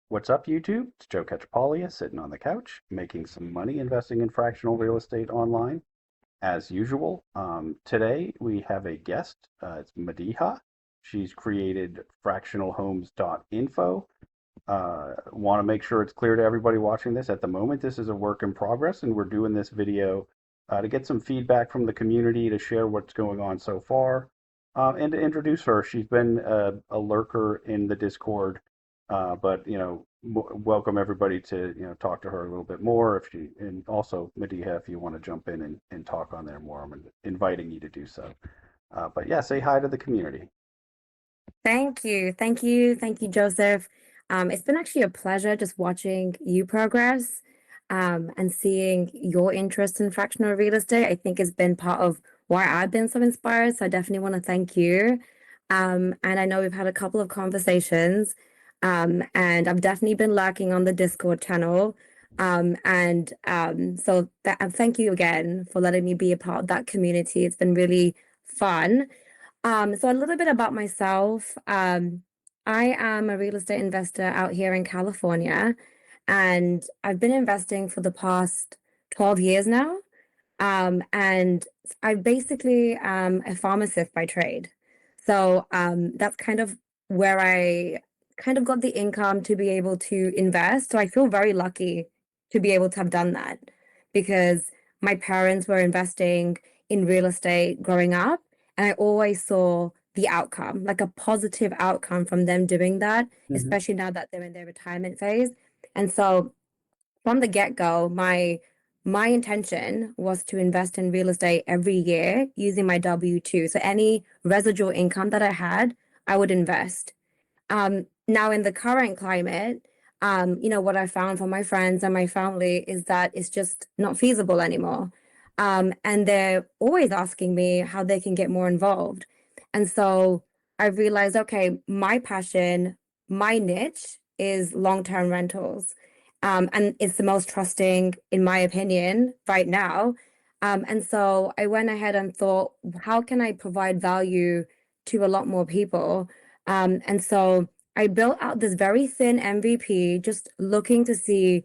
What's up, YouTube? It's Joe Cachapalia sitting on the couch, making some money investing in fractional real estate online. As usual, today we have a guest. It's Madiha. She's created FractionalHomes.Info. Want to make sure it's clear to everybody watching this. At the moment, this is a work in progress, and we're doing this video to get some feedback from the community, to share what's going on so far, and to introduce her. She's been a lurker in the Discord, but welcome everybody to talk to her a little bit more. If she and also Madiha, if you want to jump in and talk on there more, I'm inviting you to do so. But yeah, say hi to the community. Thank you. Thank you. Thank you, Joseph. It's been actually a pleasure just watching you progress and seeing your interest in fractional real estate. I think it's been part of why I've been so inspired. So I definitely want to thank you. And I know we've had a couple of conversations, and I've definitely been lurking on the Discord channel. And thank you again for letting me be a part of that community. It's been really fun. So a little bit about myself. I am a real estate investor out here in California, and I've been investing for the past 12 years now. And I basically am a pharmacist by trade. So that's kind of where I kind of got the income to be able to invest. So I feel very lucky to be able to have done that because my parents were investing in real estate growing up, and I always saw the outcome, like a positive outcome from them doing that, Hmm. especially now that they're in their retirement phase. And so from the get-go, my intention was to invest in real estate every year using my W-2. So any residual income that I had, I would invest. Now in the current climate, what I found from my friends and my family is that it's just not feasible anymore. And they're always asking me how they can get more involved. And so I realized, okay, my passion, my niche is long-term rentals. And it's the most trusting, in my opinion, right now. And so I went ahead and thought, how can I provide value to a lot more people? And so I built out this very thin MVP, just looking to see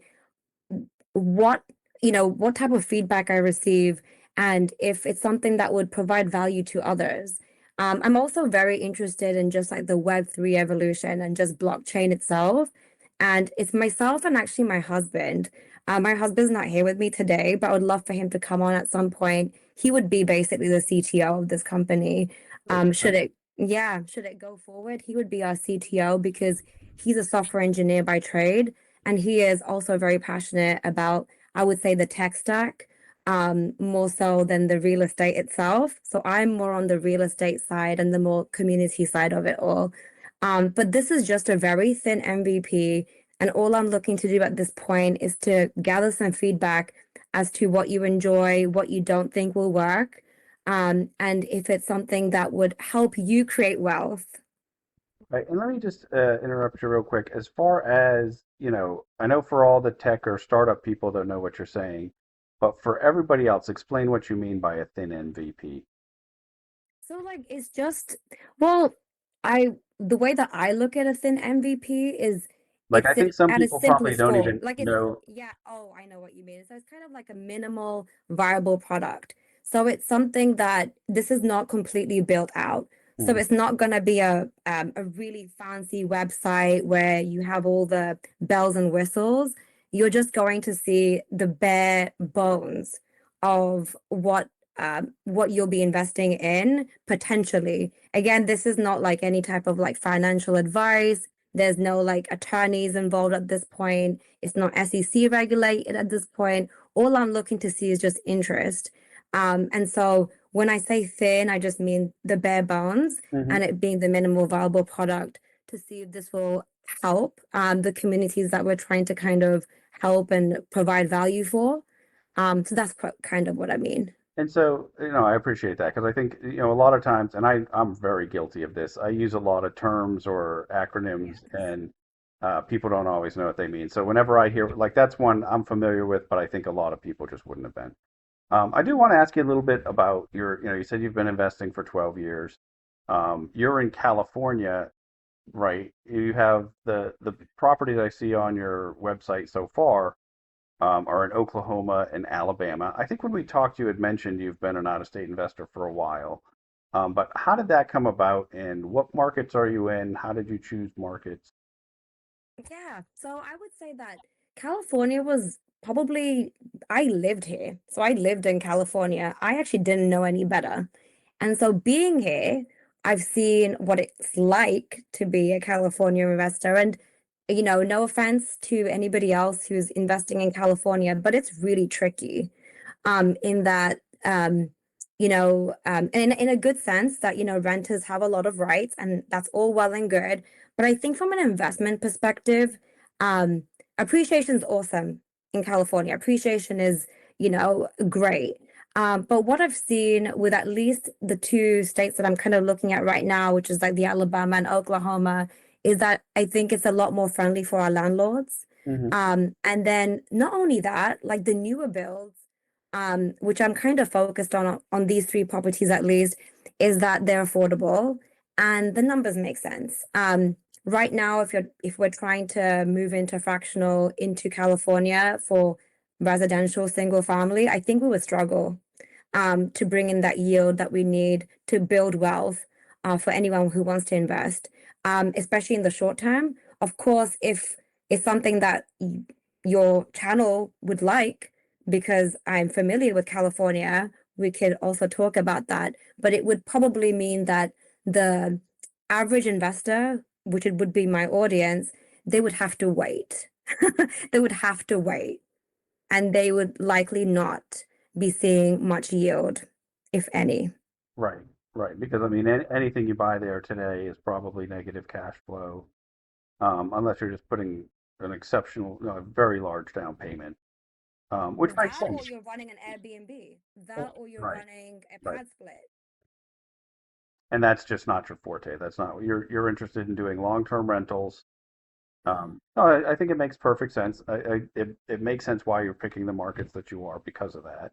what, what type of feedback I receive and if it's something that would provide value to others. I'm also very interested in just like the Web3 evolution and just blockchain itself. And it's myself and actually my husband. My husband's not here with me today, but I would love for him to come on at some point. He would be basically the CTO of this company. Should it go forward, he would be our CTO because he's a software engineer by trade, and he is also very passionate about, I would say, the tech stack, more so than the real estate itself. So I'm more on the real estate side and the more community side of it all. But this is just a very thin MVP. And all I'm looking to do at this point is to gather some feedback as to what you enjoy, what you don't think will work, and if it's something that would help you create wealth. Right, and let me just interrupt you real quick. As far as, I know for all the tech or startup people that know what you're saying, but for everybody else, explain what you mean by a thin MVP. So like it's just, well, I the way that I look at a thin MVP is Like, I think some at its people probably simplest don't form. even Like it's know. yeah, oh, I know what you mean. So it's kind of like a minimal viable product. So it's something that this is not completely built out. So Mhm. it's not going to be a really fancy website where you have all the bells and whistles. You're just going to see the bare bones of what you'll be investing in potentially. Again, this is not like any type of like financial advice. There's no like attorneys involved at this point. It's not SEC regulated at this point. All I'm looking to see is just interest. And so when I say thin, I just mean the bare bones Mhm. and it being the minimal viable product to see if this will help the communities that we're trying to kind of help and provide value for. So that's kind of what I mean. And so, I appreciate that because I think, a lot of times, and I'm very guilty of this. I use a lot of terms or acronyms, and people don't always know what they mean. So whenever I hear, like, that's one I'm familiar with, but I think a lot of people just wouldn't have been. I do want to ask you a little bit about you said you've been investing for 12 years. You're in California. right? You have the properties I see on your website so far are in Oklahoma and Alabama. I think when we talked, you had mentioned you've been an out-of-state investor for a while. But how did that come about, and what markets are you in? How did you choose markets? Yeah, so I would say that California was probably, I lived here. So I lived in California. I actually didn't know any better. And so being here, I've seen what it's like to be a California investor. And, no offense to anybody else who's investing in California, but it's really tricky in that in a good sense that renters have a lot of rights and that's all well and good. But I think from an investment perspective, um, appreciation is awesome in California. Appreciation is great. But what I've seen with at least the two states that I'm kind of looking at right now, which is like the Alabama and Oklahoma, is that I think it's a lot more friendly for our landlords. Hmm. And then not only that, like the newer builds, which I'm kind of focused on these three properties at least, is that they're affordable and the numbers make sense. Right now, if we're trying to move into fractional into California for residential single family, I think we would struggle to bring in that yield that we need to build wealth for anyone who wants to invest, especially in the short term. Of course, if it's something that your channel would like, because I'm familiar with California, we could also talk about that. But it would probably mean that the average investor, which it would be my audience, they would have to wait. They would have to wait, and they would likely not be seeing much yield, if any. Right, right. Because I mean, anything you buy there today is probably negative cash flow, unless you're just putting an exceptional, a very large down payment, which makes That or sense. you're running an Airbnb. Well, That or you're right, running a right. pad split. And that's just not your forte. That's not you're interested in doing long-term rentals. No, I think it makes perfect sense. It makes sense why you're picking the markets that you are because of that.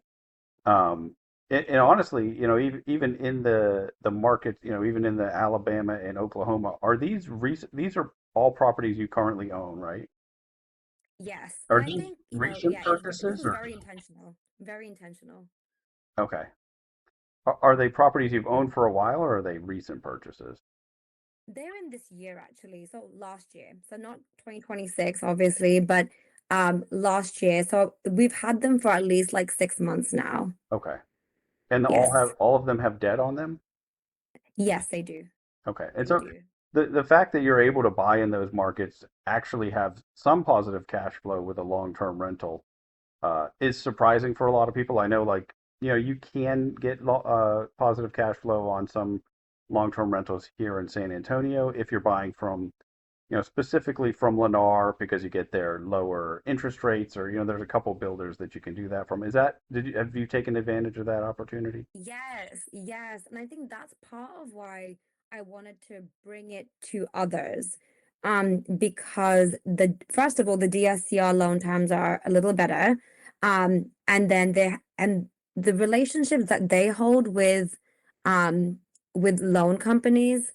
Um, and honestly, even in the markets, even in the Alabama and Oklahoma, are these recent? These are all properties you currently own, right? Yes. And Are I these think, recent yeah, this purchases was or very intentional. Very intentional. okay? Are they properties you've owned for a while or are they recent purchases? They're in this year actually. So last year. So not 2026, obviously, but last year. So we've had them for at least like 6 months now. Okay, and Yes. all of them have debt on them. Yes, they do. Okay, and They so do. the fact that you're able to buy in those markets actually have some positive cash flow with a long-term rental is surprising for a lot of people. I know, like, you can get positive cash flow on some long-term rentals here in San Antonio if you're buying from, specifically from Lennar because you get their lower interest rates, or there's a couple builders that you can do that from. Have you taken advantage of that opportunity? Yes, yes. And I think that's part of why I wanted to bring it to others. Because the first of all, the DSCR loan times are a little better. And then the relationships that they hold um with loan companies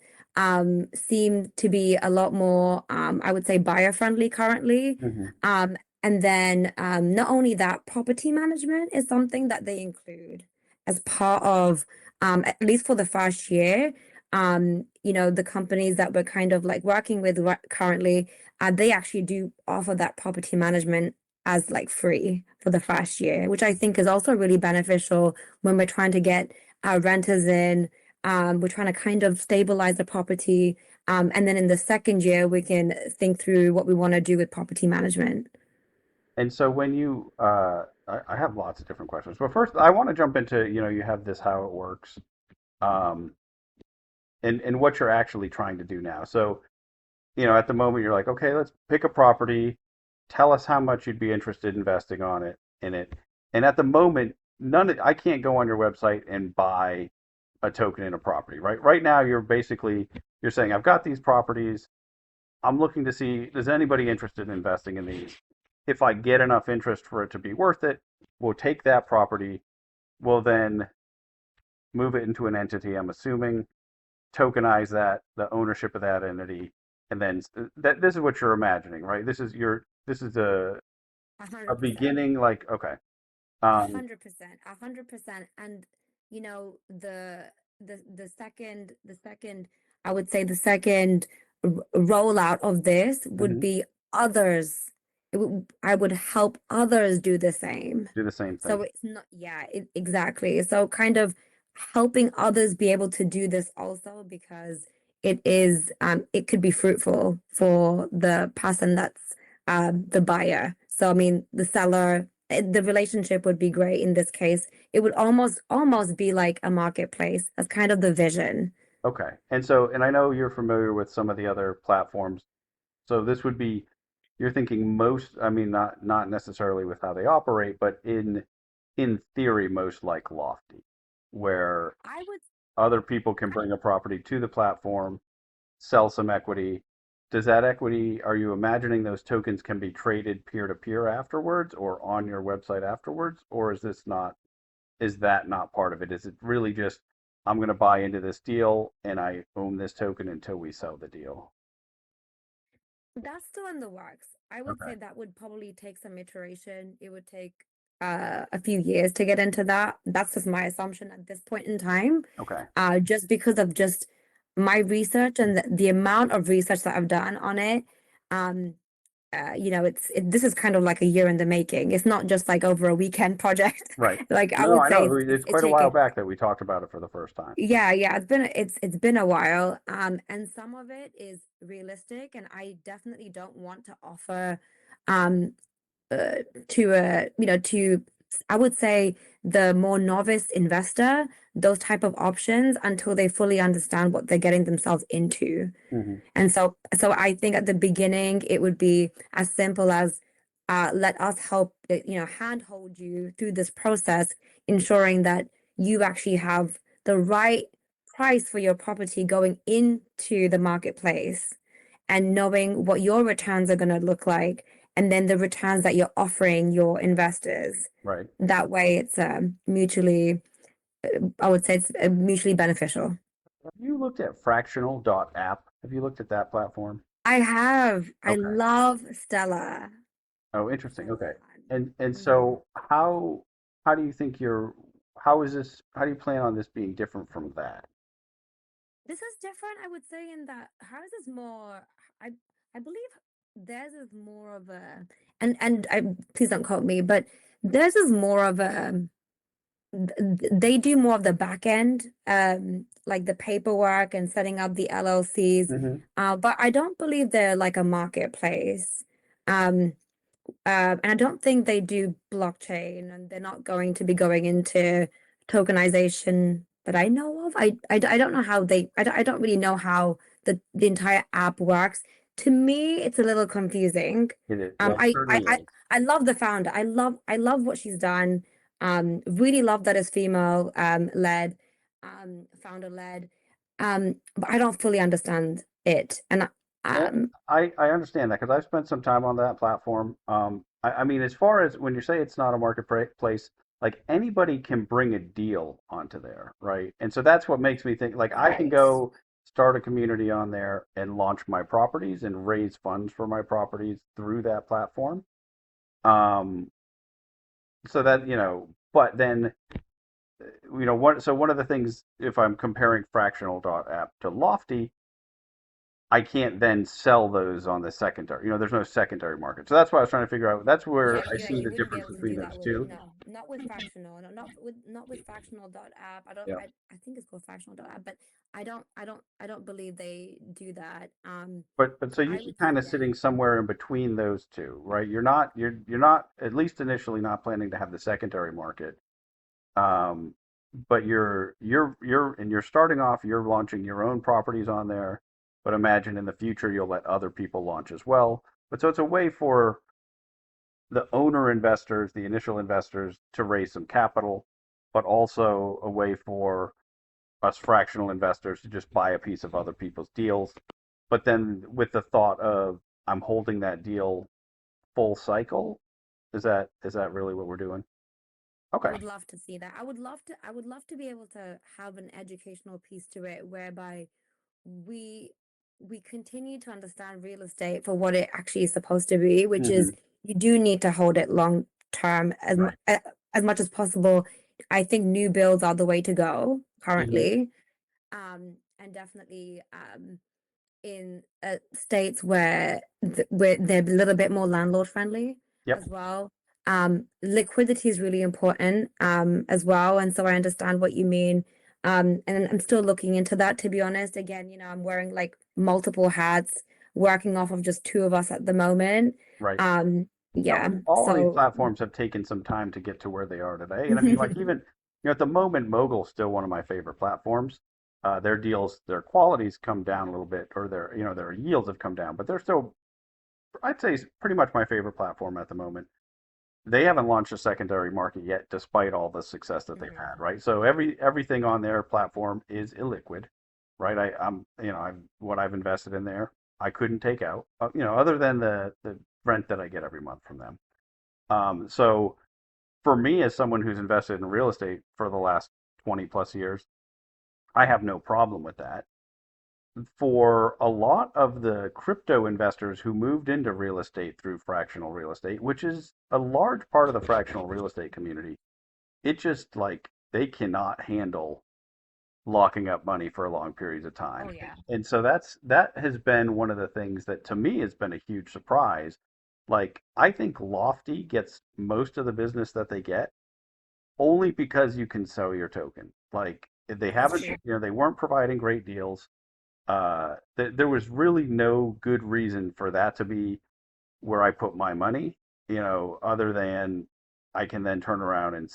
seem to be a lot more I would say buyer friendly currently. Hmm. And then not only that, property management is something that they include as part of at least for the first year. The companies that we're kind of like working with currently, they actually do offer that property management as like free for the first year, which I think is also really beneficial when we're trying to get our renters in. We're trying to kind of stabilize the property. And then in the second year, we can think through what we want to do with property management. And so when I have lots of different questions, but first I want to jump into, you have this how it works, um, and what you're actually trying to do now. So, at the moment you're like, okay, let's pick a property, tell us how much you'd be interested in investing in it. And at the moment, I can't go on your website and buy a token in a property, right? Right now you're saying I've got these properties. I'm looking to see, does anybody interested in investing in these? If I get enough interest for it to be worth it, we'll take that property, we'll then move it into an entity, I'm assuming, tokenize that, the ownership of that entity, and then that this is what you're imagining, right? This is a a hundred percent. beginning, like okay, A um, 100%, 100%. And you know, the second I would say the second rollout of this would mhm, be others. I would help others do the same. do the same So thing. it's not, yeah, exactly. So kind of helping others be able to do this also because it could be fruitful for the person that's the buyer. So I mean, the seller, the relationship would be great in this case. It would almost be like a marketplace. That's kind of the vision. Okay, and so and I know you're familiar with some of the other platforms. So this would be you're thinking most, I mean, not necessarily with how they operate, but in theory, most like Lofty, where I would other people can I bring a property to the platform, sell some equity. Does that equity, are you imagining those tokens can be traded peer to peer afterwards or on your website afterwards? Or is that not part of it? Is it really just, I'm going to buy into this deal and I own this token until we sell the deal? That's still in the works. I would Okay. say that would probably take some iteration. It would take a few years to get into that. That's just my assumption at this point in time. Okay. Just because of just my research and the amount of research that I've done on it. Um, you know, this is kind of like a year in the making. It's not just like over a weekend project. Right. Like I No, would I say know. It's it's quite a while taking. back that we talked about it for the first time. Yeah, it's been a while. And some of it is realistic, and I definitely don't want to offer um uh, to I would say the more novice investor those type of options until they fully understand what they're getting themselves into. Hmm. And so I think at the beginning it would be as simple as let us help, handhold you through this process, ensuring that you actually have the right price for your property going into the marketplace and knowing what your returns are going to look like, and then the returns that you're offering your investors. Right. That way, it's I would say it's mutually beneficial. Have you looked at Fractional.app? Have you looked at that platform? I have. I Okay. love Stella. Oh, interesting. So Okay. fun. And Hmm. so how do you think how is this how do you plan on this being different from that? This is different, I would say, in that hers is more. I I believe theirs is more of a, and I please don't quote me, but theirs is more of a. They do more of the back end, like the paperwork and setting up the LLCs. Hmm. But I don't believe they're like a marketplace. Um, and I don't think they do blockchain, and they're not going to be going into tokenization that I know of. I don't know how I don't really know how the entire app works. To me, it's a little confusing. It is. Um, Well, it I, I, certainly I, is. I love the founder. I love what she's done. Really love that it's female, led, founder led. But I don't fully understand it. And Well, um, I understand that because I've spent some time on that platform. I mean, as far as when you say it's not a marketplace, like anybody can bring a deal onto there, right? And so that's what makes me think like I can right. go start a community on there and launch my properties and raise funds for my properties through that platform. Um, so that, but then, one of the things, if I'm comparing Fractional.app to Lofty, I can't then sell those on the secondary. There's no secondary market. So that's why I was trying to figure out. That's where I Yeah, see you the wouldn't be difference able to between do those that with two. no, not with fractional, no, not with fractional dot app. I don't Yeah. I think it's called fractional dot app, but I don't believe they do that. But so you I keep would kind of yeah. sitting somewhere in between those two, right? You're not at least initially not planning to have the secondary market. Um, but you're starting off, you're launching your own properties on there, but imagine in the future you'll let other people launch as well. But so it's a way for the owner investors, the initial investors, to raise some capital, but also a way for us fractional investors to just buy a piece of other people's deals. But then with the thought of I'm holding that deal full cycle, is that really what we're doing? I Okay. would love to see that. I would love to be able to have an educational piece to it whereby we we continue to understand real estate for what it actually is supposed to be, which is Hmm. you do need to hold it long term Right. as much as possible. I think new builds are the way to go Hmm. currently. And definitely in states where where they're a little bit more landlord friendly Yep. as well. Liquidity is really important as well, and so I understand what you mean. And I'm still looking into that, to be honest. Again, I'm wearing like multiple hats, working off of just two of us at the moment. Right. Um, No, yeah, and all of these so platforms have taken some time to get to where they are today. And I mean, like even at the moment, Mogul's still one of my favorite platforms. Their deals, their qualities come down a little bit, or their yields have come down, but they're still, I'd say, pretty much my favorite platform at the moment. They haven't launched a secondary market yet, despite all the success that they've Mhm. had, right? So everything on their platform is illiquid, right? What I've invested in there, I couldn't take out, other than the rent that I get every month from them. So for me, as someone who's invested in real estate for the last 20 plus years, I have no problem with that. For a lot of the crypto investors who moved into real estate through fractional real estate, which is a large part of the fractional real estate community, it just like they cannot handle locking up money for long periods of Oh time. yeah. And so that has been one of the things that to me has been a huge surprise. Like I think Lofty gets most of the business that they get only because you can sell your token. Like they That's haven't, true. they weren't providing great deals. There was really no good reason for that to be where I put my money, other than I can then turn around and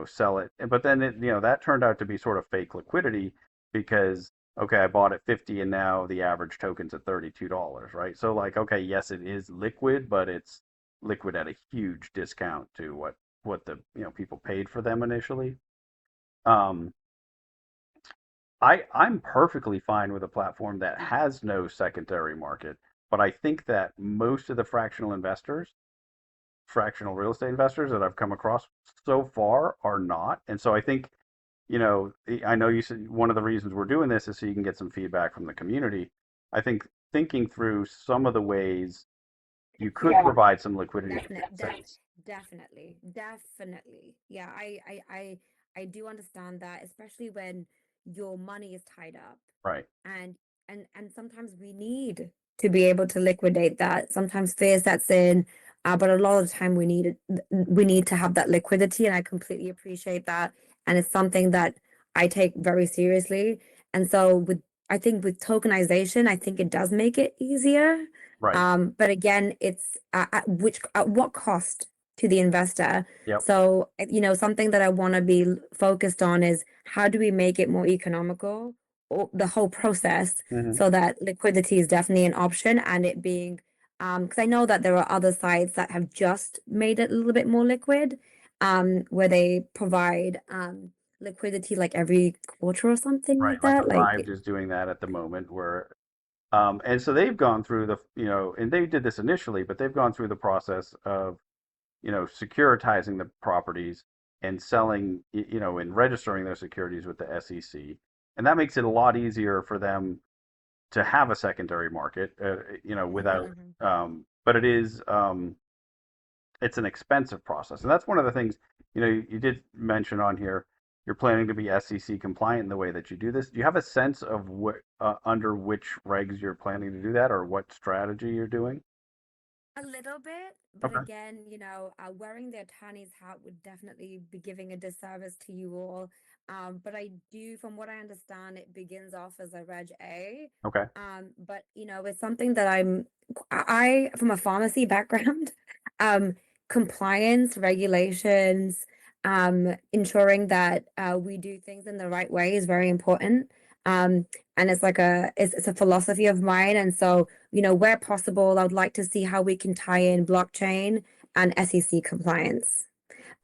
sell it. But then that turned out to be sort of fake liquidity because okay, I bought at 50 and now the average token's at $32, right? So like okay, yes, it is liquid, but it's liquid at a huge discount to what the people paid for them initially. Um, I'm perfectly fine with a platform that has no secondary market, but I think that most of the fractional real estate investors that I've come across so far are not. And so I think, I know you said one of the reasons we're doing this is so you can get some feedback from the community. I think thinking through some of the ways you could provide some liquidity Definite, makes sense. definitely, definitely. Yeah, I do understand that, especially when your money is tied up, Right. and and sometimes we need to be able to liquidate that. Sometimes fear sets in, but a lot of the time we need to have that liquidity, and I completely appreciate that, and it's something that I take very seriously. And so I think with tokenization, I think it does make it easier. Right. But again, it's at what cost to the investor? Yep. So, something that I want to be focused on is how do we make it more economical, or the whole process, Hmm. so that liquidity is definitely an option, and it being, because I know that there are other sites that have just made it a little bit more liquid, where they provide liquidity like every quarter or something Right. like Like that. Arrived Like, is doing that at the moment where and so they've gone through and they did this initially, but they've gone through the process of, securitizing the properties and selling, and registering their securities with the SEC. And that makes it a lot easier for them to have a secondary market, without, mhm. but it's an expensive process. And that's one of the things, you did mention on here, you're planning to be SEC compliant in the way that you do this. Do you have a sense of what, under which regs you're planning to do that or what strategy you're doing? A little bit, but Okay. again, wearing the attorney's hat would definitely be giving a disservice to you all. But I do, from what I understand, it begins off as a Reg A. Okay. But it's something that from a pharmacy background, um, compliance, regulations, ensuring that we do things in the right way is very important. Um, and it's a philosophy of mine, and so where possible, I would like to see how we can tie in blockchain and SEC compliance.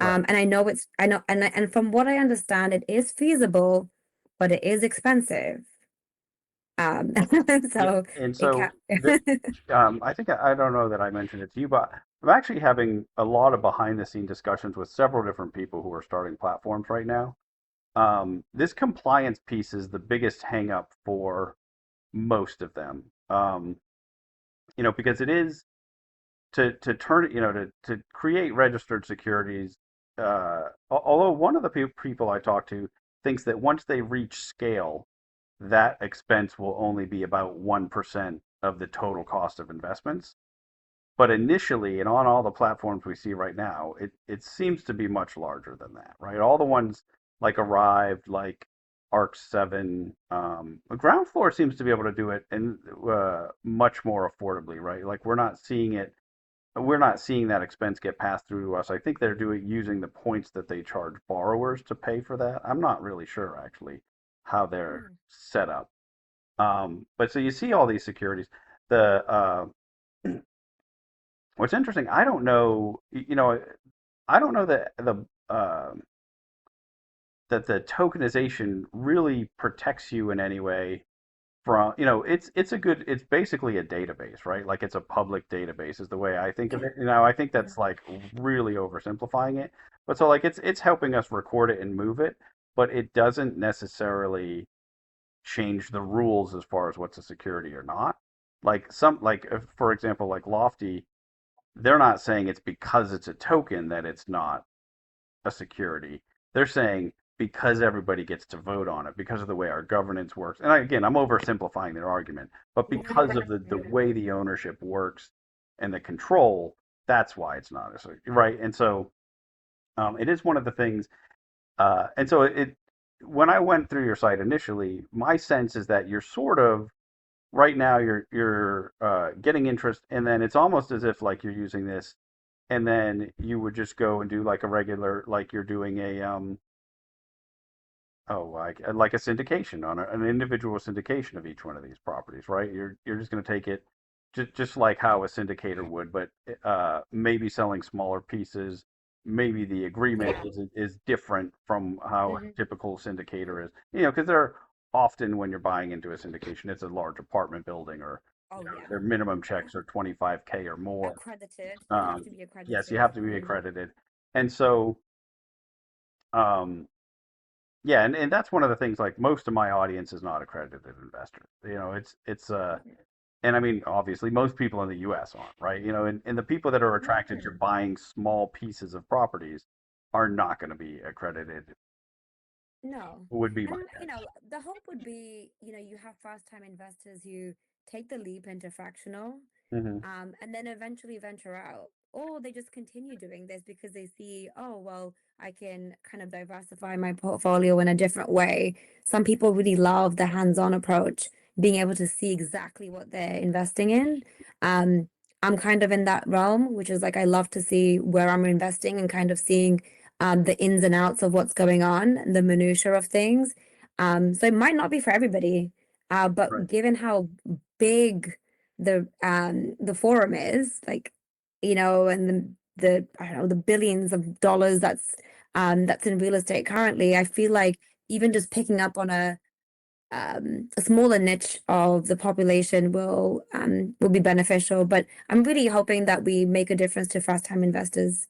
Right. And I know, and from what I understand, it is feasible, but it is expensive. Um, Yeah. so And it can. so I think I don't know that I mentioned it to you, but I'm actually having a lot of behind the scene discussions with several different people who are starting platforms right now. This compliance piece is the biggest hang up for most of them. um, because it is to turn it, to create registered securities. Although one of the people I talk to thinks that once they reach scale, that expense will only be about 1% of the total cost of investments. But initially, and on all the platforms we see right now, it seems to be much larger than that, right? All the ones like Arrived, like Arc 7, Ground Floor seems to be able to do it and much more affordably, right? Like we're not seeing that expense get passed through to us. I think they're doing using the points that they charge borrowers to pay for that. I'm not really sure actually how they're Hmm. set up. But so you see all these securities. The What's interesting, I don't know, I don't know that the tokenization really protects you in any way from, it's basically a database, right? Like it's a public database is the way I think of Yeah. it. I think Mhm. that's like really oversimplifying it. But so like it's helping us record it and move it, but it doesn't necessarily change the rules as far as what's a security or not. Like if, for example, like Lofty, they're not saying it's because it's a token that it's not a security. They're saying because everybody gets to vote on it, because of the way our governance works. And again, I'm oversimplifying their argument, but No, because no. of the Yeah. way the ownership works and the control, that's why it's not a security, right. And so it is one of the things. And so when I went through your site initially, my sense is that you're sort of right now you're getting interest, and then it's almost as if like you're using this, and then you would just go and do like a regular, like you're doing a like a syndication on an individual syndication of each one of these properties, right? You're just going to take it just like how a syndicator would, but maybe selling smaller pieces. Maybe the agreement Yeah. is different from how Hmm. a typical syndicator is. Because they're often when you're buying into a syndication, it's a large apartment building, or Oh, yeah. their minimum Yeah. checks are 25K or more. Accredited. You have Um, to be yes, you accredited. have to be accredited, and so um, yeah, and that's one of the things. Like most of my audience is not accredited investors. And I mean, obviously, most people in the U.S. aren't, right? And the people that are attracted to Mm. buying small pieces of properties are not going to be accredited. No. Would be my And, guess. the hope would be, you have first-time investors who take the leap into fractional, Hmm. and then eventually venture out. Or they just continue doing this because they see, oh, well, I can kind of diversify my portfolio in a different way. Some people really love the hands-on approach, being able to see exactly what they're investing in. Um, I'm kind of in that realm, which is like I love to see where I'm investing and kind of seeing the ins and outs of what's going on, and the minutiae of things. So it might not be for everybody, but Right. given how big the forum is, like, and the I don't know, the billions of dollars that's in real estate currently, I feel like even just picking up on a smaller niche of the population will be beneficial. But I'm really hoping that we make a difference to first time investors,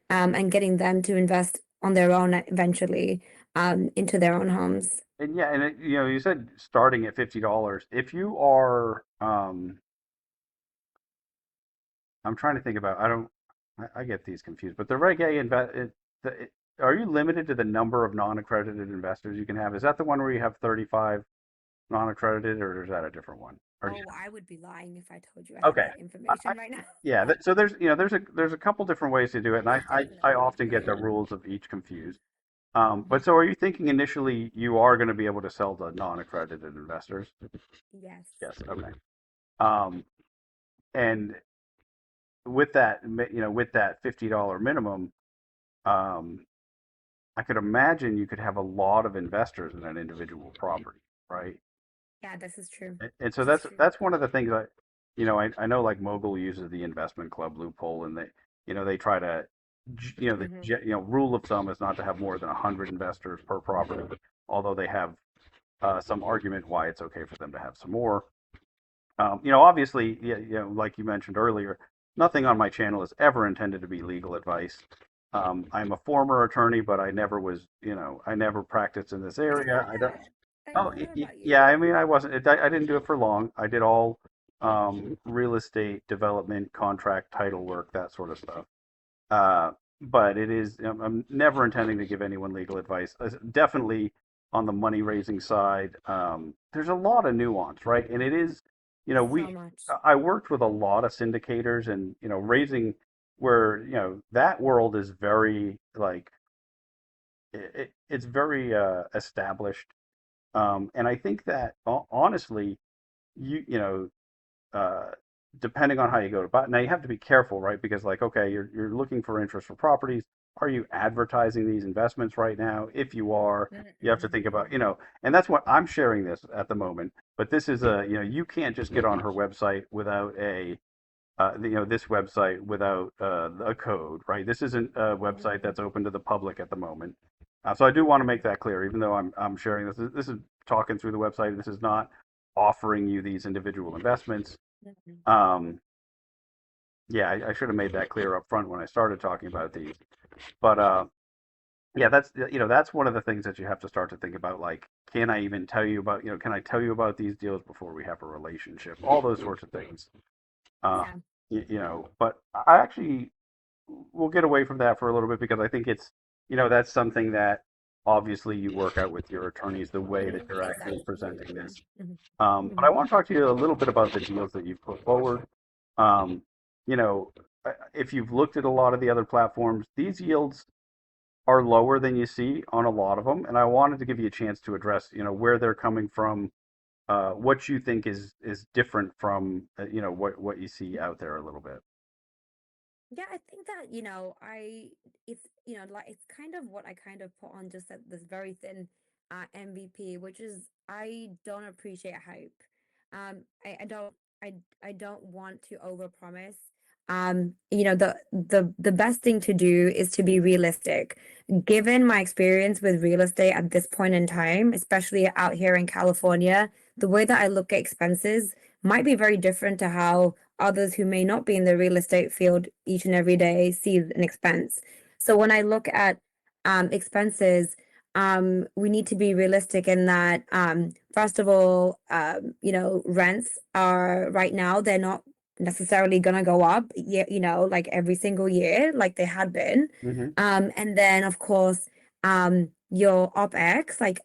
and getting them to invest on their own eventually, into their own homes. And yeah, and you said starting at $50. If you are, I'm trying to think about. I don't. I get these confused. But the Reg A are you limited to the number of non-accredited investors you can have? Is that the one where you have 35 non-accredited, or is that a different one? Or Oh, I would be lying if I told you I had okay, that I, information right now. yeah. So there's a couple different ways to do it, and Most I definitely. often get the rules of each confused. But Mhm. so are you thinking initially you are going to be able to sell to non-accredited investors? Yes. Yes. Okay. Um, and with that, with that $50 minimum, um, I could imagine you could have a lot of investors in an individual property, right? Yeah, this is true. And so This is true. that's one of the things I know like Mogul uses the investment club loophole, and they try to, Hmm. rule of thumb is not to have more than 100 investors per property, although they have some argument why it's okay for them to have some more. Obviously, yeah, like you mentioned earlier, nothing on my channel is ever intended to be legal advice. I'm a former attorney, but I never practiced in this area. I don't. And Oh, what about you? yeah. I mean, I wasn't. I didn't do it for long. I did all real estate development, contract, title work, that sort of stuff. Uh, but it is. I'm never intending to give anyone legal advice. Definitely on the money raising side, there's a lot of nuance, right? And it is, So we. much. I worked with a lot of syndicators, and raising where that world is very like it's very established. And I think that honestly, you you know, uh, depending on how you go about now, you have to be careful, right? Because like, okay, you're looking for interest for properties. Are you advertising these investments right now? If you are, you have to Mm-mm, think about, mm-mm. and that's what I'm sharing this at the moment. But this is you can't just get on her website without this website without a code, right? This isn't a website Mm-mm, that's open to the public at the moment. So I do want to make that clear, even though I'm sharing this. This is talking through the website. This is not offering you these individual investments. mm-mm. Um, yeah, I should have made that clear up front when I started talking about these. But yeah, that's one of the things that you have to start to think about. Like, can I even tell you about can I tell you about these deals before we have a relationship? All those sorts of things. Uh, Yeah. but I actually we'll get away from that for a little bit because I think it's that's something that obviously you work out with your attorneys the way that you're actually Exactly. presenting Mhm, this. mhm, But I mhm. want to talk to you a little bit about the deals that you've put forward. Um, you know, if you've looked at a lot of the other platforms, these yields are lower than you see on a lot of them, and I wanted to give you a chance to address where they're coming from, what you think is different from what you see out there a little bit. Yeah, I think that, it's, like it's kind of what I kind of put on just at this very thin MVP, which is I don't appreciate hype. I don't I I don't want to overpromise. The best thing to do is to be realistic. Given my experience with real estate at this point in time, especially out here in California, the way that I look at expenses might be very different to how others who may not be in the real estate field each and every day see an expense. So when I look at expenses, we need to be realistic in that, first of all, rents are right now, they're not necessarily going to go up, like every single year, like they had been. Hmm. And then, of course, your OpEx, like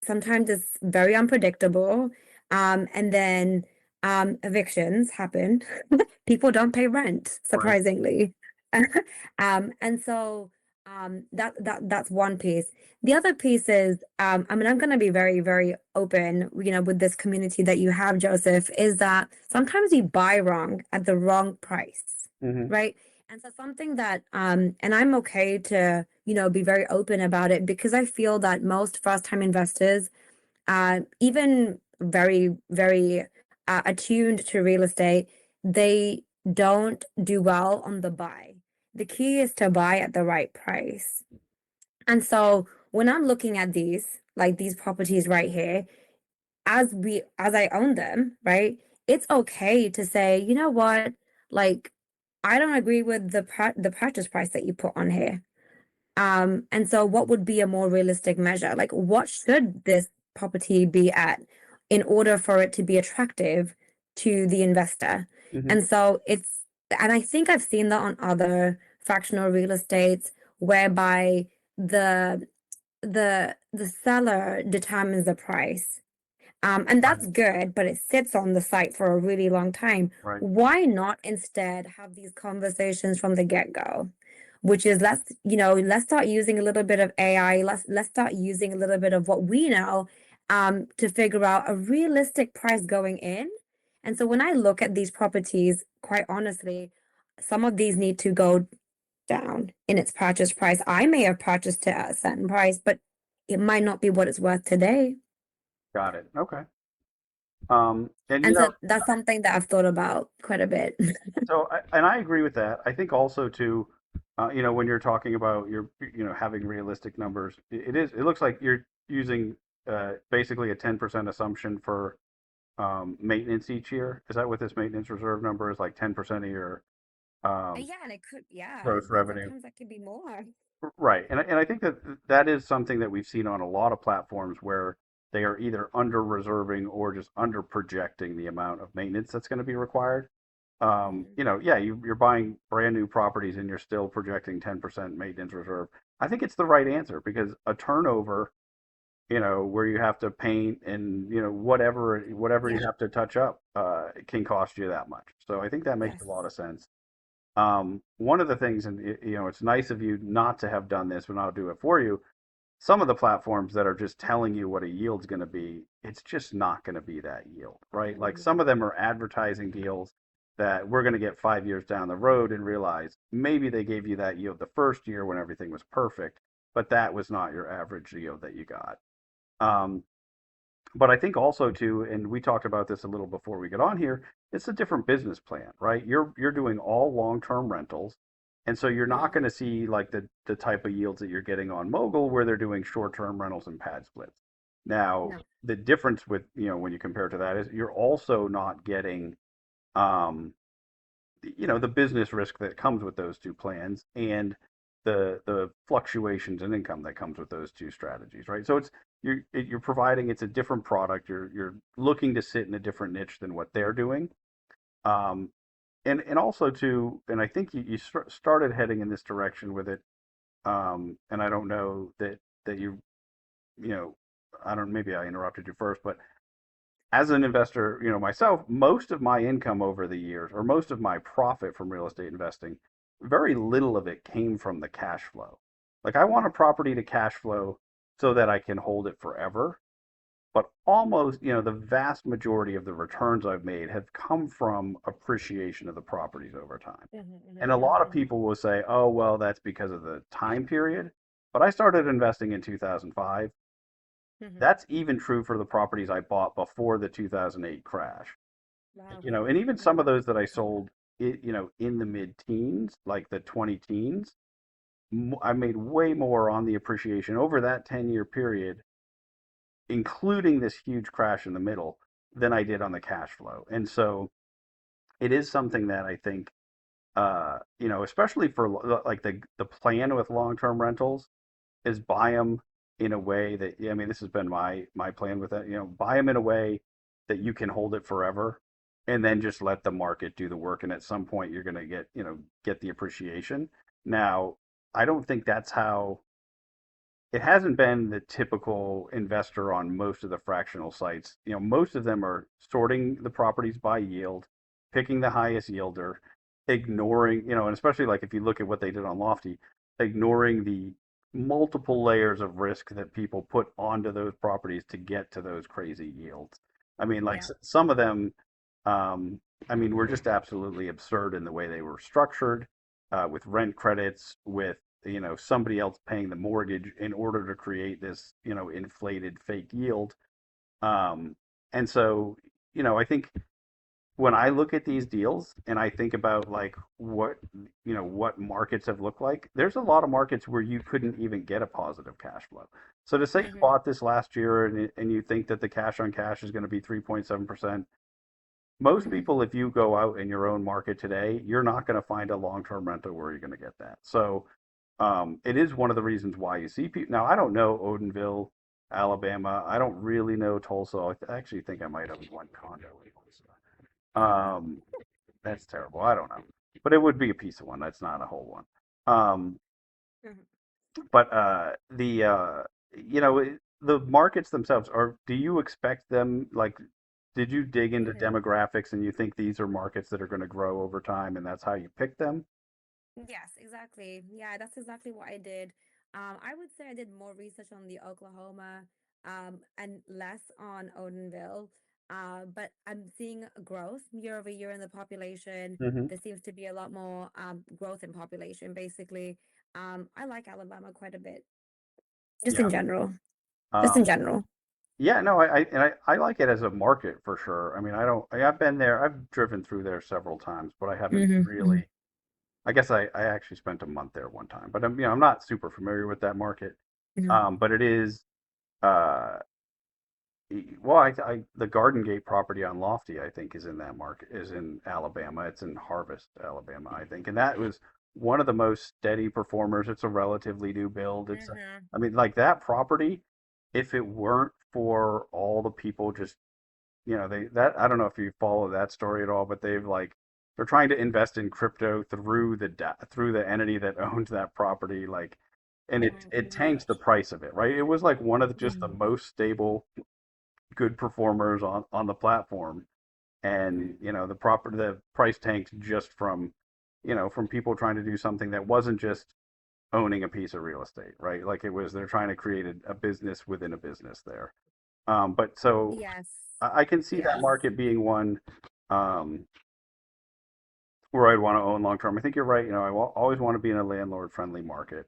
sometimes it's very unpredictable. And then evictions happen. People don't pay rent, Right. surprisingly. And so that's one piece. The other piece is, I mean, I'm gonna be very, very open, with this community that you have, Joseph, is that sometimes you buy wrong at the wrong price, Hmm. right? And so something that, and I'm okay to, be very open about it because I feel that most first-time investors, even very, very attuned to real estate, they don't do well on the buy. The key is to buy at the right price. And so when I'm looking at these, like these properties right here, as I own them, right? It's okay to say, you know what, like I don't agree with the purchase price that you put on here. And so what would be a more realistic measure? Like, what should this property be at in order for it to be attractive to the investor? Hmm. And so and I think I've seen that on other fractional real estates whereby the the seller determines the price. And Right. that's good, but it sits on the site for a really long time. Right. Why not instead have these conversations from the get-go? Which is let's start using a little bit of AI. Let's start using a little bit of what we know to figure out a realistic price going in. And so when I look at these properties, quite honestly, some of these need to go down in its purchase price. I may have purchased it at a certain price, but it might not be what it's worth today. Got it. Okay. And And so that's something that I've thought about quite a bit. and I agree with that. I think also too, when you're talking about having realistic numbers, it looks like you're using basically a 10% assumption for maintenance each year. Is that what this maintenance reserve number is, like 10% of your um, Yeah, and gross revenue? sometimes that could be more. Right. And I think that that is something that we've seen on a lot of platforms where they are either under reserving or just under projecting the amount of maintenance that's going to be required. Mm-hmm. Yeah, you're buying brand new properties and you're still projecting 10% maintenance reserve. I think it's the right answer because a turnover, where you have to paint and, whatever you Yeah. have to touch up, can cost you that much. So I think that makes a Yes. lot of sense. One of the things, and it's nice of you not to have done this, but I'll do it for you. Some of the platforms that are just telling you what a yield's going to be, it's just not going to be that yield, right? Like some of them are advertising deals that we're going to get 5 years down the road and realize maybe they gave you that yield the first year when everything was perfect, but that was not your average yield that you got. Um, but I think also too, and we talked about this a little before we get on here, it's a different business plan, right? You're doing all long-term rentals, and so you're not Mm-hmm. going to see like the type of yields that you're getting on Mogul where they're doing short-term rentals and pad splits. Now, No. the difference with, when you compare to that is you're also not getting um, the business risk that comes with those two plans and the fluctuations in income that comes with those two strategies, right? So you're providing it's a different product. You're looking to sit in a different niche than what they're doing. Um, and also too, and I think you started heading in this direction with it. And I don't know that you know I don't maybe I interrupted you first, but as an investor, myself, most of my income over the years, or most of my profit from real estate investing, very little of it came from the cash flow. Like I want a property to cash flow so that I can hold it forever. But almost, the vast majority of the returns I've made have come from appreciation of the properties over time. Mm-hmm. And a Mm-hmm. lot of Mm-hmm. people will say, oh, well, that's because of the time period. But I started investing in 2005. Mm-hmm. That's even true for the properties I bought before the 2008 crash. Wow. And even some of Mm-hmm. those that I sold, in the mid teens, like the 20 teens, I made way more on the appreciation over that 10-year period, including this huge crash in the middle, than I did on the cash flow. And so it is something that I think, especially for like the plan with long-term rentals is buy them in a way that, I mean, this has been my plan with it. Buy them in a way that you can hold it forever, and then just let the market do the work. And at some point, you're going to get the appreciation. Now, I don't think that's how it hasn't been the typical investor on most of the fractional sites. Most of them are sorting the properties by yield, picking the highest yielder, ignoring, and especially like if you look at what they did on Lofty, ignoring the multiple layers of risk that people put onto those properties to get to those crazy yields. I mean, like Yeah. some of them, um, I mean, were just absolutely absurd in the way they were structured, with rent credits, with somebody else paying the mortgage in order to create this inflated fake yield. um, and so I think when I look at these deals and I think about like what markets have looked like, there's a lot of markets where you couldn't even get a positive cash flow. So to say you Mm-hmm. bought this last year and you think that the cash on cash is going to be 3.7%, most Mm-hmm. people, if you go out in your own market today, you're not going to find a long-term rental where you're going to get that. So it is one of the reasons why you see people. Now, I don't know Odenville, Alabama. I don't really know Tulsa. I actually think I might have one condo in Tulsa. That's terrible. I don't know, but it would be a piece of one. That's not a whole one. Um, Mm-hmm. but the markets themselves are. Do you expect them like? Did you dig into Mm-hmm. demographics and you think these are markets that are going to grow over time and that's how you pick them? Yes, exactly. Yeah, that's exactly what I did. I would say I did more research on the Oklahoma, and less on Odenville. But I'm seeing a growth year over year in the population. Hmm. There seems to be a lot more growth in population, basically. I like Alabama quite a bit, just Yeah. in general. Just in Um, general. yeah, no, I like it as a market for sure. I mean, I've been there, I've driven through there several times, but I haven't Mm-hmm. Mm-hmm. really, I guess I actually spent a month there one time, but I'm not super familiar with that market. Mm-hmm. But it is, uh, well, the Garden Gate property on Lofty, I think, is in that market, is in Alabama. It's in Harvest, Alabama, I think, and that was one of the most steady performers. It's a relatively new build. Mm-hmm. I mean, like that property. if it weren't for all the people just, they that I don't know if you follow that story at all, but they're trying to invest in crypto through the entity that owns that property, like, and Oh it my tanked the gosh. price of it, right? It was like one of just the Mm. most stable, good performers on the platform, and the price tanked just from people trying to do something that wasn't just owning a piece of real estate, right? Like, they're trying to create a business within a business there. But so Yes. I can see that Yes. market being one, um, where I'd want to own long term. I think you're right. Always want to be in a landlord friendly market.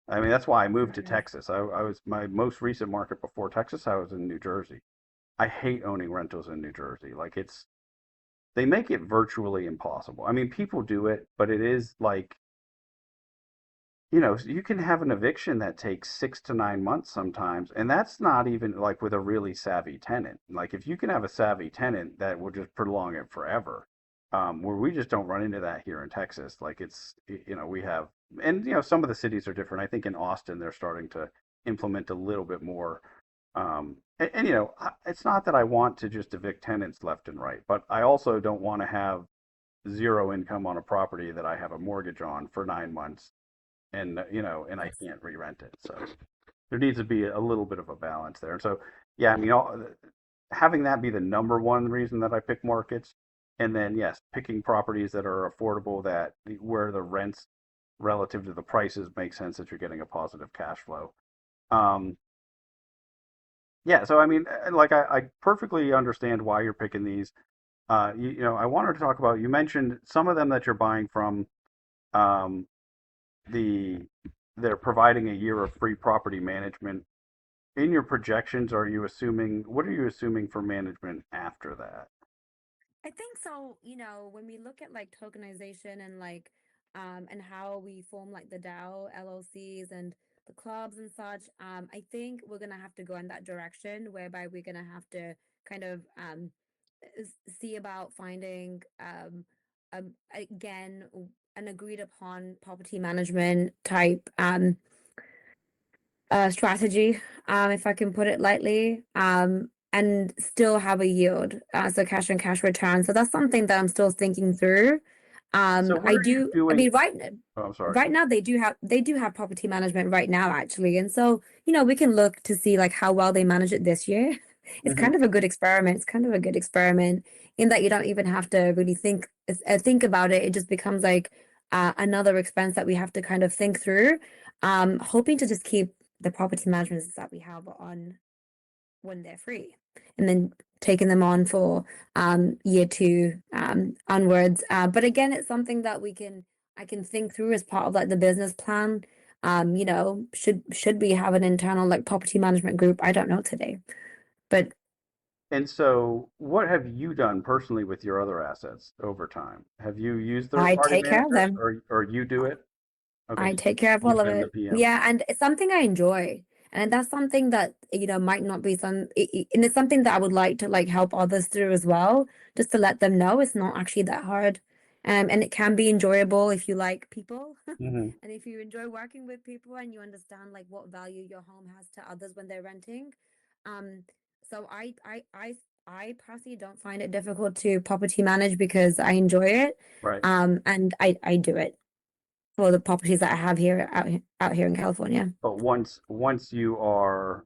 I mean, that's why I moved to Mhm. Texas. I was my most recent market before Texas. I was in New Jersey. I hate owning rentals in New Jersey. Like, they make it virtually impossible. I mean, people do it, but it is like, you can have an eviction that takes 6 to 9 months sometimes, and that's not even like with a really savvy tenant. Like, if you can have a savvy tenant, that will just prolong it forever. Where we just don't run into that here in Texas. Like, we have, and some of the cities are different. I think in Austin they're starting to implement a little bit more. It's not that I want to just evict tenants left and right, but I also don't want to have zero income on a property that I have a mortgage on for 9 months, and I Yes. can't re-rent it. So there needs to be a little bit of a balance there. So yeah, I mean, having that be the number one reason that I pick markets, and then yes, picking properties that are affordable, where the rents relative to the prices make sense, that you're getting a positive cash flow. Um, yeah, so I mean, like, I perfectly understand why you're picking these. I wanted to talk about, you mentioned some of them that you're buying from. Um, the they're providing a year of free property management. In your projections, what are you assuming for management after that? I think so, when we look at like tokenization and like and how we form like the DAO, LLCs and the clubs and such, I think we're gonna have to go in that direction whereby we're gonna have to kind of see about finding again an agreed upon property management type strategy, if I can put it lightly, and still have a yield, so cash and cash return. So that's something that I'm still thinking through. So what I are you do. I doing? mean, Oh, I'm sorry. right now they do have property management right now actually, and so we can look to see like how well they manage it this year. It's Hmm. kind of a good experiment. It's kind of a good experiment in that you don't even have to really think about it. It just becomes like another expense that we have to kind of think through. Hoping to just keep the property managements that we have on when they're free, and then taking them on for year two onwards. But again, it's something that I can think through as part of like the business plan. Should we have an internal like property management group? I don't know today, but And so, what have you done personally with your other assets over time? Have you used I third-party take care of managers, them. or you do it? Okay, I so take care of all you've of been the it. PM. Yeah, and it's something I enjoy. And that's something that, might not be and it's something that I would like to like help others through as well, just to let them know it's not actually that hard. And it can be enjoyable if you like people. Hmm. And if you enjoy working with people and you understand like what value your home has to others when they're renting. Um, so I personally don't find it difficult to property manage because I enjoy it. Right. And I do it for the properties that I have here out here in California. But once you are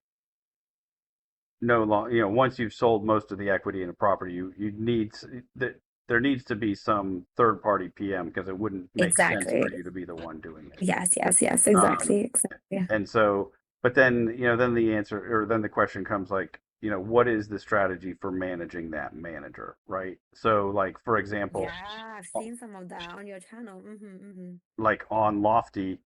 no long, once you've sold most of the equity in a property, you need that there needs to be some third party PM, because it wouldn't make sense for Exactly. you to be the one doing it. Yes, yes, yes, Um, exactly, exactly. and so, but then the answer, or then the question comes, like, what is the strategy for managing that manager, right? So, like, for example, Yeah, I've seen some of that on your channel. like on Lofty,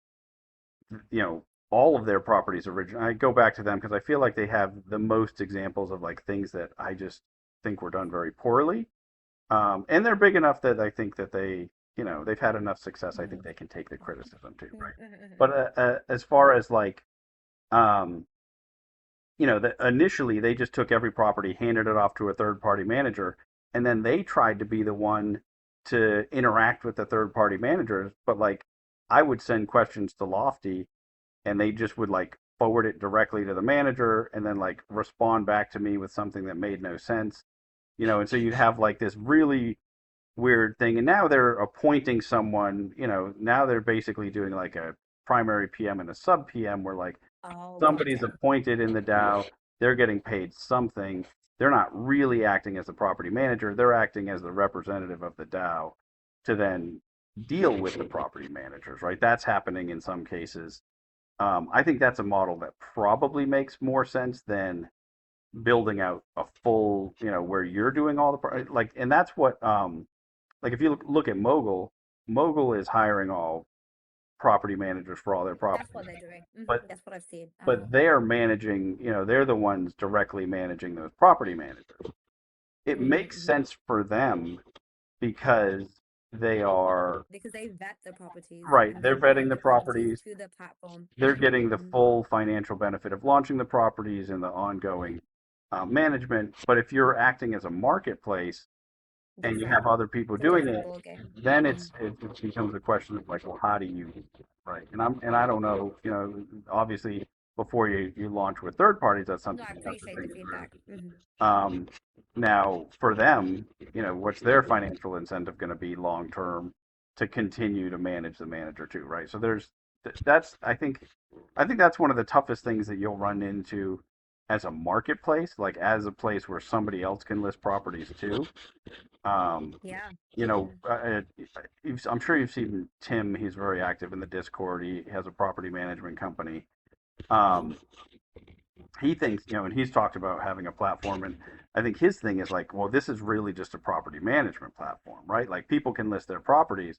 you know, all of their properties original. I go back to them because I feel like they have the most examples of like things that I just think were done very poorly. And they're big enough that I think that they've had enough success. I think Mhm. they can take the criticism too, right? But Mhm. as far as like, um, initially they just took every property, handed it off to a third party manager, and then they tried to be the one to interact with the third party managers. But like, I would send questions to Lofty, and they just would like forward it directly to the manager and then like respond back to me with something that made no sense, and so you'd have like this really weird thing. And now they're appointing someone, now they're basically doing like a primary PM and a sub PM where like Oh, somebody's gotcha. appointed in the DAO, they're getting paid something. They're not really acting as the property manager, they're acting as the representative of the DAO to then deal with the property managers, right? That's happening in some cases. I think that's a model that probably makes more sense than building out a full, where you're doing all the like, and that's what, like if you look at Mogul, Mogul is hiring all property managers for all their That's properties, what they're doing. but That's what I've seen. they're managing, they're the ones directly managing those property managers. It makes Mm-hmm. sense for them because they are Because they vet the properties right. and they They're vetting bring the the properties properties. to the platform. They're getting the Mm-hmm. full financial benefit of launching the properties and the ongoing management. But if you're acting as a marketplace and you have Different. other people It's a doing different it, ball game. then Mm-hmm. it becomes a question of like, well, how do you, right? And I don't know, obviously before you launch with third parties, that's No, something I you have to appreciate the think through. feedback. Mm-hmm. Um, Now for them, what's their financial incentive going to be long term to continue to manage the manager too, right? So that's I think that's one of the toughest things that you'll run into as a marketplace, like as a place where somebody else can list properties too. Um, Yeah. you know, Mm-hmm. I'm sure you've seen Tim. He's very active in the Discord. He has a property management company. Mm-hmm. Um, he thinks, and he's talked about having a platform, and I think his thing is like, well, this is really just a property management platform, right? Like people can list their properties,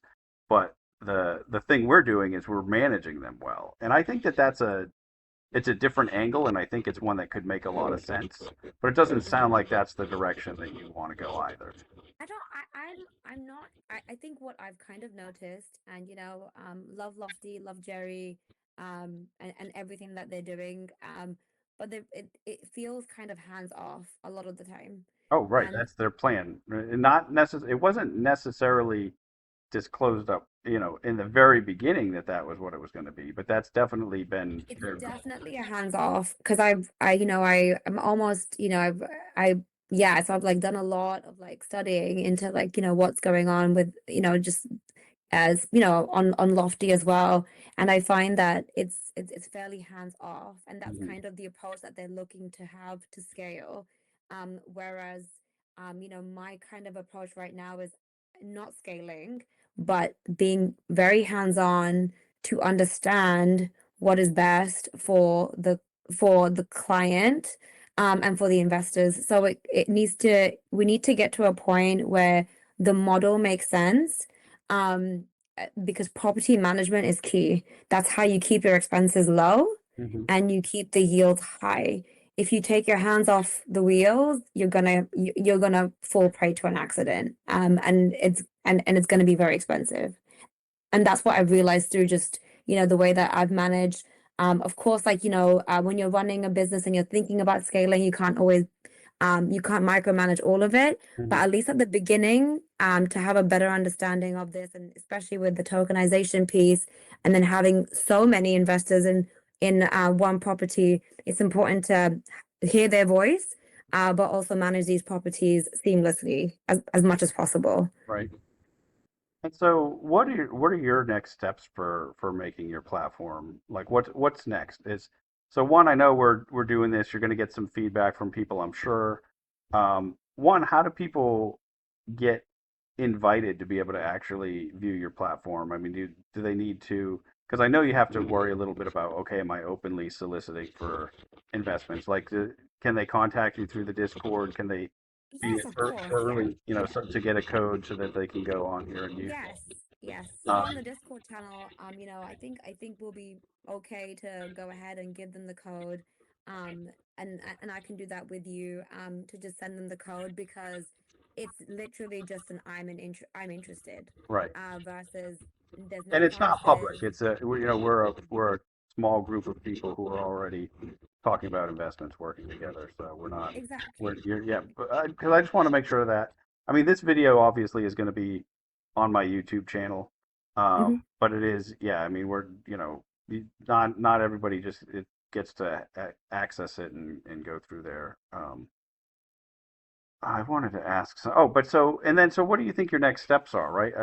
but the thing we're doing is we're managing them well. And I think that it's a different angle, and I think it's one that could make a lot of sense. But it doesn't sound Mm-hmm. like that's the direction that you want to go either. I don't I'm not I think what I've kind of noticed and love Lofty, love Jerry, and everything that they're doing. But it feels kind of hands off a lot of the time. Oh, right, And that's their plan. Not necess- It wasn't necessarily disclosed up, in the very beginning that that was what it was going to be, but that's definitely been it's their goal. definitely a hands off because I'm almost, I yeah, so I've like done a lot of like studying into like, what's going on with, just as on Lofty as well, and I find that it's fairly hands off, and that's Mhm. kind of the approach that they're looking to have to scale. Whereas my kind of approach right now is not scaling but being very hands on to understand what is best for the client, and for the investors. So we need to get to a point where the model makes sense, um, because property management is key. That's how you keep your expenses low Mhm. and you keep the yield high. If you take your hands off the wheels, you're gonna fall prey to an accident. And it's gonna be very expensive. And that's what I've realized through just the way that I've managed. Of course, like when you're running a business and you're thinking about scaling, you can't micromanage all of it, but Mhm. at least at the beginning, to have a better understanding of this, and especially with the tokenization piece, and then having so many investors in one property, it's important to hear their voice, but also manage these properties seamlessly as much as possible. Right. And so, what are your next steps for making your platform? Like, what's next? Is so one, I know we're doing this. You're going to get some feedback from people, I'm sure. One, how do people get invited to be able to actually view your platform? I mean, do they need to? Because I know you have to worry a little bit about, okay, am I openly soliciting for investments? Like, can they contact you through the Discord? Can they be Yes, of course. Yeah. early, so, to get a code so that they can go on here and use Yes, yes. So it? on the Discord channel, I think we'll be okay to go ahead and give them the code. And I can do that with you, to just send them the code because it's literally just an I'm interested, Right. versus there's no And it's not public. promises. We're a small group of people who are already talking about investments working together. So we're Exactly. yeah. Because I just want to make sure that I mean this video obviously is going to be on my YouTube channel, Hmm. but it is yeah. I mean we're not everybody just gets to access it and go through there. I wanted to ask. But so and then so what do you think your next steps are? Right?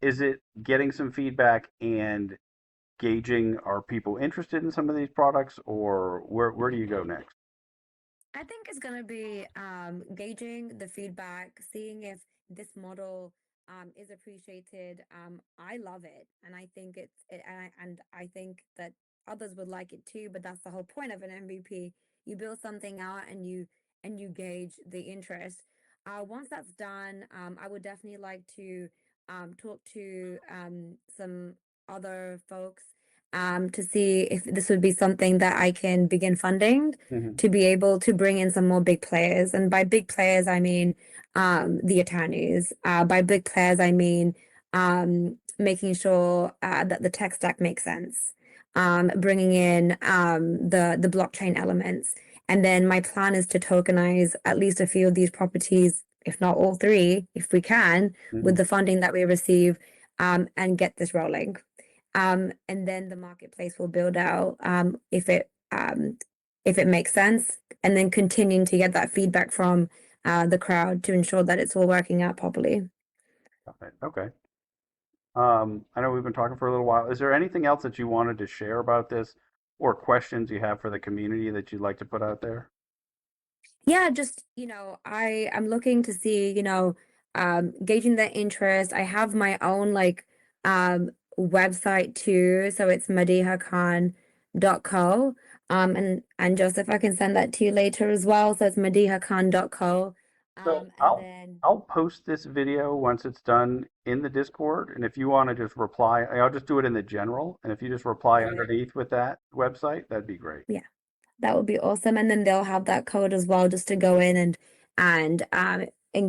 Is it getting some feedback and gauging are people interested in some of these products, or where do you go next? I think it's going to be gauging the feedback, seeing if this model is appreciated. I love it, and I think and I think that others would like it too. But that's the whole point of an MVP. You build something out, and you gauge the interest. Once that's done, I would definitely like to talk to some other folks to see if this would be something that I can begin funding Hmm. to be able to bring in some more big players. And by big players, I mean the attorneys. By big players, I mean making sure that the tech stack makes sense, bringing in the blockchain elements. And then my plan is to tokenize at least a few of these properties, if not all three, if we can, with Hmm. the funding that we receive, and get this rolling. And then the marketplace will build out if it makes sense, and then continuing to get that feedback from the crowd to ensure that it's all working out properly. Okay. Okay. I know we've been talking for a little while. Is there anything else that you wanted to share about this, or questions you have for the community that you'd like to put out there? Yeah, just, I am looking to see, gauging their interest. I have my own website too, so it's madihakhan.co. And Joseph, I can send that to you later as well. So it's madihakhan.co. So And then I'll post this video once it's done in the Discord, and if you want to just reply, I'll just do it in the general, and if you just reply perfect. underneath with that website, that'd be great. Yeah. That would be awesome. And then they'll have that code as well just to go in and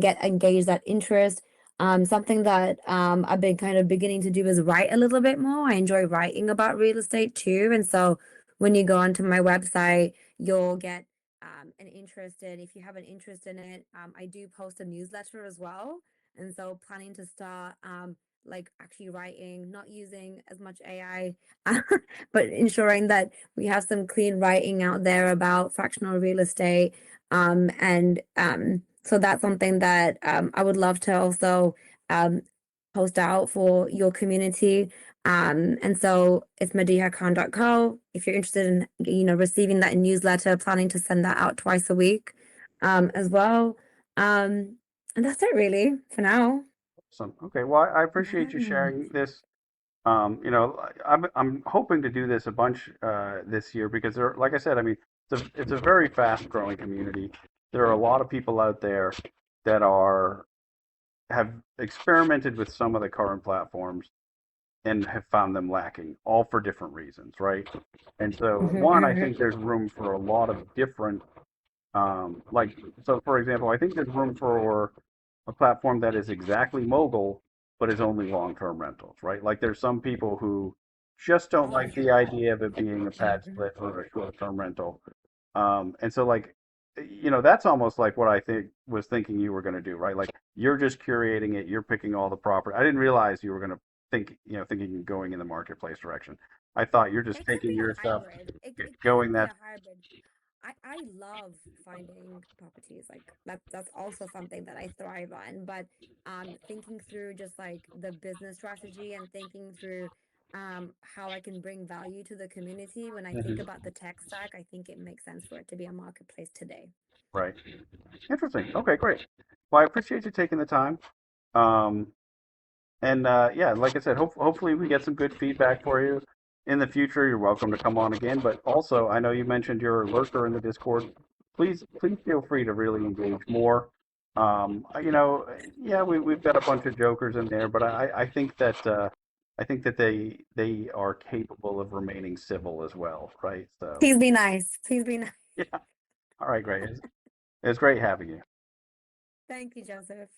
get engage that interest. Something that I've been kind of beginning to do is write a little bit more. I enjoy writing about real estate too. And so when you go onto my website, you'll get an interest in if you have an interest in it. I do post a newsletter as well. And so planning to start like actually writing, not using as much AI, but ensuring that we have some clean writing out there about fractional real estate. So that's something that I would love to also um, post out for your community. And so it's madihakhan.co. If you're interested in, receiving that newsletter, planning to send that out twice a week as well. And that's it really for now. So, okay, well, I appreciate you Yeah. sharing this. I'm hoping to do this a bunch this year because there, like I said, I mean, it's a very fast growing community. There are a lot of people out there that are have experimented with some of the current platforms and have found them lacking, all for different reasons, right? And so, one, I think there's room for a lot of different, like, so for example, I think there's room for a platform that is exactly mobile, but is only long-term rentals, right? Like, there's some people who just don't Oh like yeah. the idea of it being a pad Mhm. split or a short-term rental. And so, like, that's almost like what I think was thinking you were going to do, right? Like, you're just curating it, you're picking all the property. I didn't realize you were going to thinking going in the marketplace direction. I thought you're just It could be taking your a stuff, hybrid. It going could be that. a hybrid. I love finding properties. Like that's also something that I thrive on. But thinking through just like the business strategy and thinking through how I can bring value to the community when I think Mhm. about the tech stack, I think it makes sense for it to be a marketplace today. Right. Interesting. Okay, great. Well, I appreciate you taking the time. Um, and yeah, like I said, hopefully we get some good feedback for you in the future. You're welcome to come on again. But also, I know you mentioned you're a lurker in the Discord. Please feel free to really engage more. Yeah, we've got a bunch of jokers in there, but I think that they are capable of remaining civil as well, right? So Please be nice. Please be nice. yeah. All right, great. It's great having you. Thank you, Joseph.